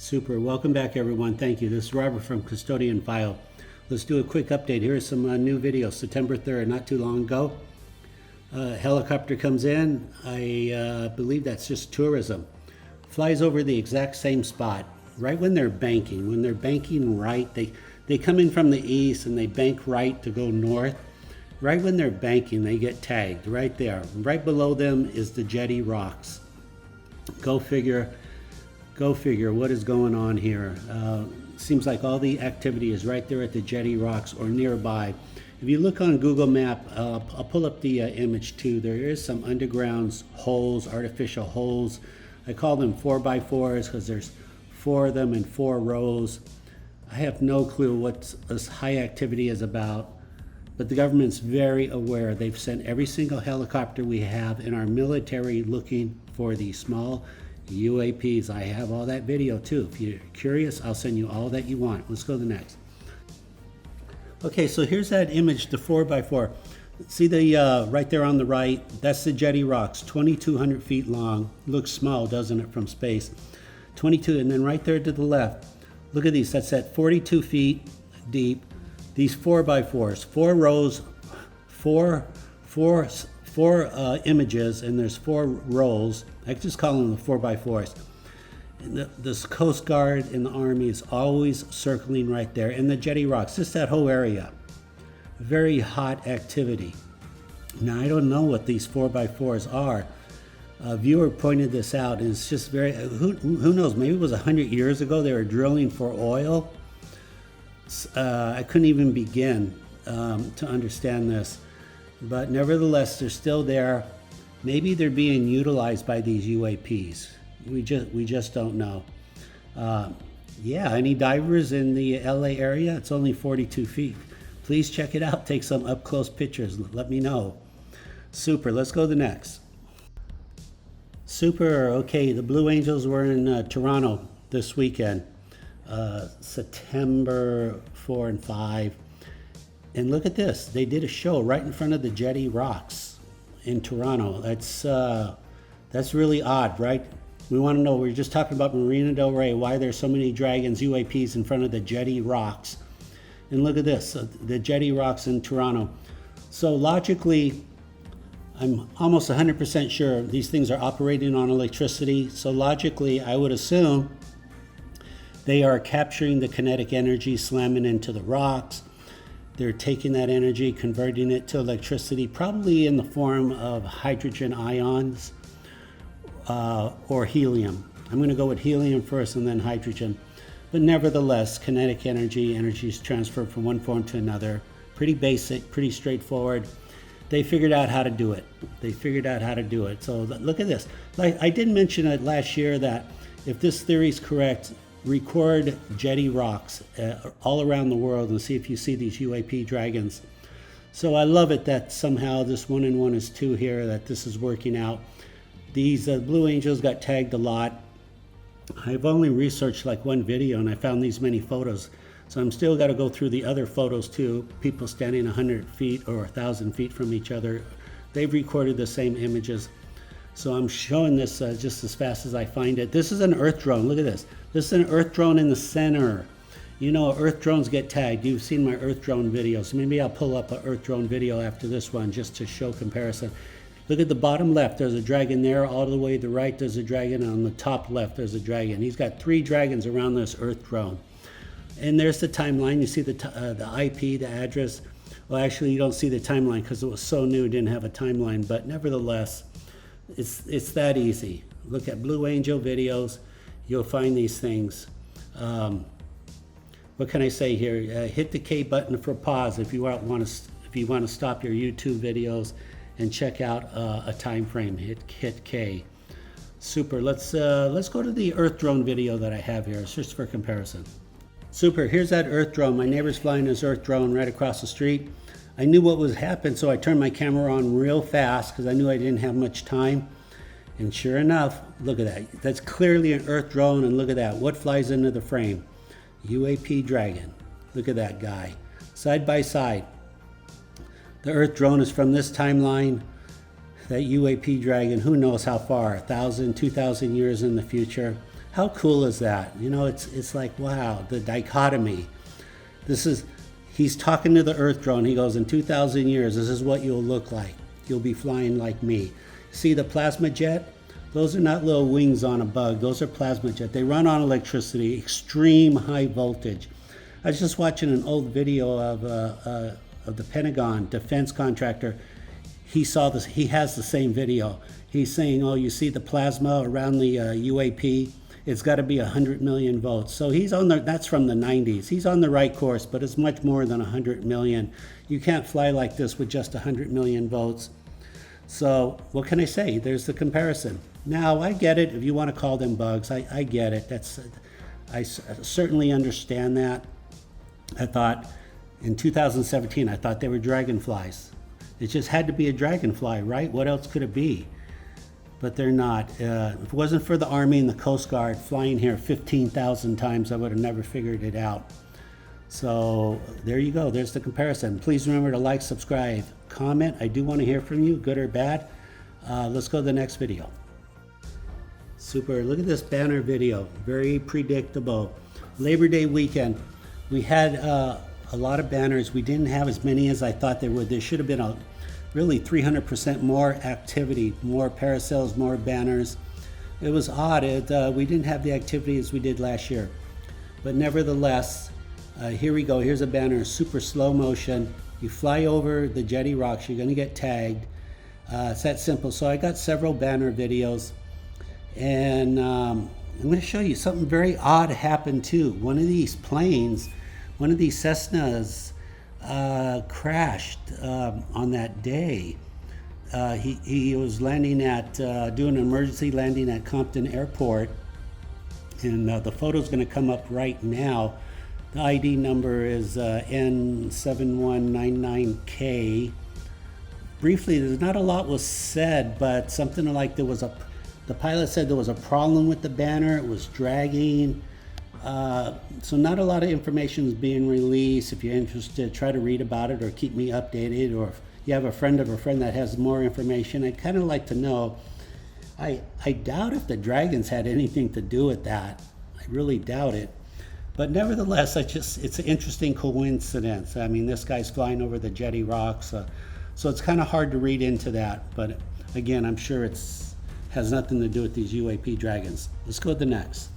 Super. Welcome back, everyone. Thank you. This is Robert from custodianfile. Let's do a quick update. Here's some new videos. September 3rd, not too long ago. Helicopter comes in. I believe that's just tourism. Flies over the exact same spot, right when they're banking. When they're banking right, they come in from the east and they bank right to go north. Right when they're banking, they get tagged right there. Right below them is the jetty rocks. Go figure what is going on here. Seems like all the activity is right there at the jetty rocks or nearby. If you look on Google Map, I'll pull up the image too. There is some underground holes, artificial holes. I call them 4x4s because there's 4 of them in 4 rows. I have no clue what this high activity is about, but the government's very aware. They've sent every single helicopter we have in our military looking for these small UAPs. I have all that video too. If you're curious, I'll send you all that you want. Let's go to the next. Okay, so here's that image, the 4x4. See the right there on the right? That's the jetty rocks, 2,200 feet long. Looks small, doesn't it, from space? 22, and then right there to the left, look at these. That's at 42 feet deep. These 4x4s, 4 rows, four images, and there's 4 rows. I just call them the 4x4s. This Coast Guard and the Army is always circling right there. And the jetty rocks, just that whole area. Very hot activity. Now, I don't know what these 4x4s are. A viewer pointed this out, and it's just very, who knows, maybe it was 100 years ago they were drilling for oil. I couldn't even begin to understand this. But nevertheless, they're still there. Maybe they're being utilized by these UAPs. We just don't know. Yeah, any divers in the LA area? It's only 42 feet. Please check it out. Take some up-close pictures. Let me know. Super. Let's go to the next. Super. Okay, the Blue Angels were in Toronto this weekend, September 4 and 5. And look at this. They did a show right in front of the jetty rocks in Toronto. That's really odd, right? We want to know, we were just talking about Marina Del Rey, why there's so many dragons, UAPs in front of the jetty rocks. And look at this, the jetty rocks in Toronto. So logically, I'm almost 100% sure these things are operating on electricity. So logically, I would assume they are capturing the kinetic energy, slamming into the rocks. They're taking that energy, converting it to electricity, probably in the form of hydrogen ions or helium. I'm going to go with helium first and then hydrogen. But nevertheless, kinetic energy is transferred from one form to another. Pretty basic, pretty straightforward. They figured out how to do it. So look at this. Like I did mention it last year that if this theory is correct, record jetty rocks all around the world and see if you see these UAP dragons. So I love it that somehow this 1 and 1 is 2 here, that this is working out. These Blue Angels got tagged a lot. I've only researched like one video and I found these many photos. So I'm still got to go through the other photos too. People standing 100 feet or 1,000 feet from each other. They've recorded the same images. So I'm showing this just as fast as I find it. This is an Earth drone. Look at this. This is an Earth drone in the center. You know, Earth drones get tagged. You've seen my Earth drone videos. Maybe I'll pull up an Earth drone video after this one just to show comparison. Look at the bottom left. There's a dragon there. All the way to the right, there's a dragon. And on the top left, there's a dragon. He's got 3 dragons around this Earth drone. And there's the timeline. You see the IP, the address. Well, actually, you don't see the timeline because it was so new, it didn't have a timeline. But nevertheless, it's that easy. Look at Blue Angel videos. You'll find these things. What can I say here? Hit the K button for pause if you want to stop your YouTube videos and check out a time frame. Hit K. Super. Let's go to the Earth drone video that I have here. It's just for comparison. Super. Here's that Earth drone. My neighbor's flying his Earth drone right across the street. I knew what was happening, so I turned my camera on real fast because I knew I didn't have much time. And sure enough, look at that. That's clearly an Earth drone, and look at that. What flies into the frame? UAP Dragon. Look at that guy. Side by side. The Earth drone is from this timeline. That UAP Dragon, who knows how far, 1,000, 2,000 years in the future. How cool is that? You know, it's like, wow, the dichotomy. This is, he's talking to the Earth drone. He goes, in 2,000 years, this is what you'll look like. You'll be flying like me. See the plasma jet? Those are not little wings on a bug. Those are plasma jet. They run on electricity, extreme high voltage. I was just watching an old video of the Pentagon defense contractor. He saw this. He has the same video. He's saying, "Oh, you see the plasma around the UAP? It's got to be 100 million volts." So he's on the. That's from the 90s. He's on the right course, but it's much more than 100 million. You can't fly like this with just 100 million volts. So what can I say? There's the comparison. Now I get it. If you want to call them bugs, I get it. I certainly understand that. I thought in 2017, I thought they were dragonflies. It just had to be a dragonfly, right? What else could it be? But they're not. If it wasn't for the Army and the Coast Guard flying here 15,000 times, I would have never figured it out. So there you go. There's the comparison. Please remember to like, subscribe, comment. I do want to hear from you, good or bad. Let's go to the next video. Super. Look at this banner video. Very predictable. Labor Day weekend. We had a lot of banners. We didn't have as many as I thought there would. There should have been really 300% more activity, more parasails, more banners. It was odd. We didn't have the activity as we did last year. But nevertheless, here we go. Here's a banner, super slow motion. You fly over the jetty rocks, you're going to get tagged. It's that simple. So I got several banner videos. And I'm going to show you something very odd happened too. One of these planes, one of these Cessnas crashed on that day. He was landing at, doing an emergency landing at Compton Airport. And the photo's going to come up right now. The ID number is N7199K. Briefly, there's not a lot was said, but something like the pilot said there was a problem with the banner. It was dragging. So not a lot of information is being released. If you're interested, try to read about it or keep me updated. Or if you have a friend of a friend that has more information, I'd kind of like to know. I doubt if the dragons had anything to do with that. I really doubt it. But nevertheless, it's an interesting coincidence. I mean, this guy's flying over the jetty rocks. So it's kind of hard to read into that. But again, I'm sure it's has nothing to do with these UAP dragons. Let's go to the next.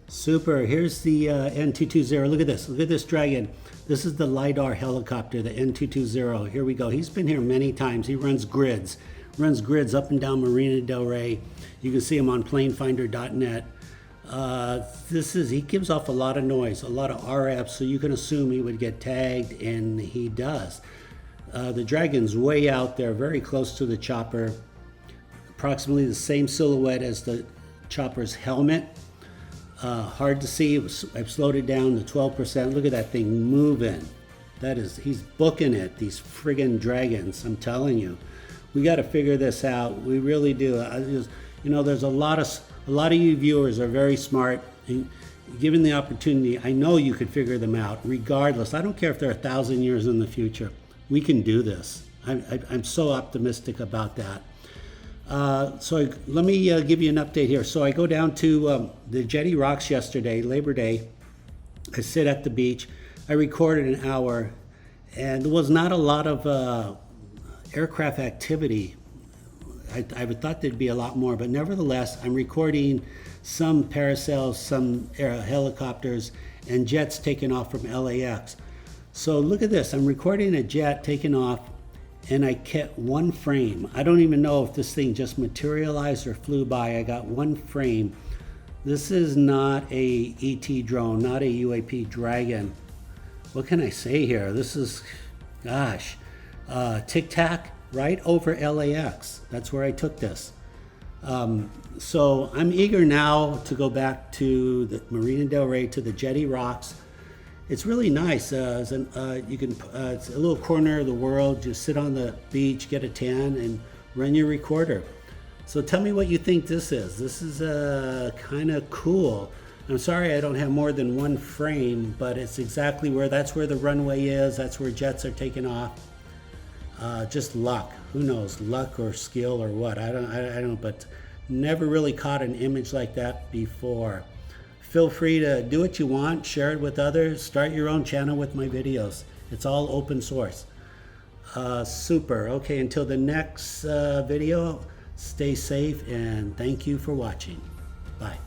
Super, here's the N220. Look at this dragon. This is the Lidar helicopter, the N220. Here we go. He's been here many times. He runs grids up and down Marina Del Rey. You can see him on planefinder.net. He gives off a lot of noise, a lot of RF, so you can assume he would get tagged, and he does. The dragon's way out there, very close to the chopper, approximately the same silhouette as the chopper's helmet. Hard to see. I've slowed it down to 12%. Look at that thing moving. He's booking it, these friggin' dragons, I'm telling you. We got to figure this out. We really do. There's a lot of you viewers are very smart. And given the opportunity, I know you could figure them out regardless. I don't care if they're 1,000 years in the future. We can do this. I'm so optimistic about that. Let me give you an update here. So I go down to the jetty rocks yesterday, Labor Day. I sit at the beach. I recorded an hour, and there was not a lot of aircraft activity. I would thought there'd be a lot more, but nevertheless, I'm recording some parasails, some helicopters, and jets taking off from LAX. So look at this. I'm recording a jet taking off, and I kept one frame. I don't even know if this thing just materialized or flew by. I got one frame. This is not a ET drone, not a UAP Dragon. What can I say here? This is, gosh, Tic Tac right over LAX. That's where I took this. So I'm eager now to go back to the Marina Del Rey, to the jetty rocks. It's really nice. It's a little corner of the world. Just sit on the beach, get a tan, and run your recorder. So tell me what you think this is. This is kind of cool. I'm sorry I don't have more than one frame, but it's exactly that's where the runway is. That's where jets are taking off. Just luck. Who knows? Luck or skill or what? I don't. But Never really caught an image like that before. Feel free to do what you want, share it with others, start your own channel with my videos. It's all open source. Super. Okay, until the next video, stay safe and thank you for watching. Bye.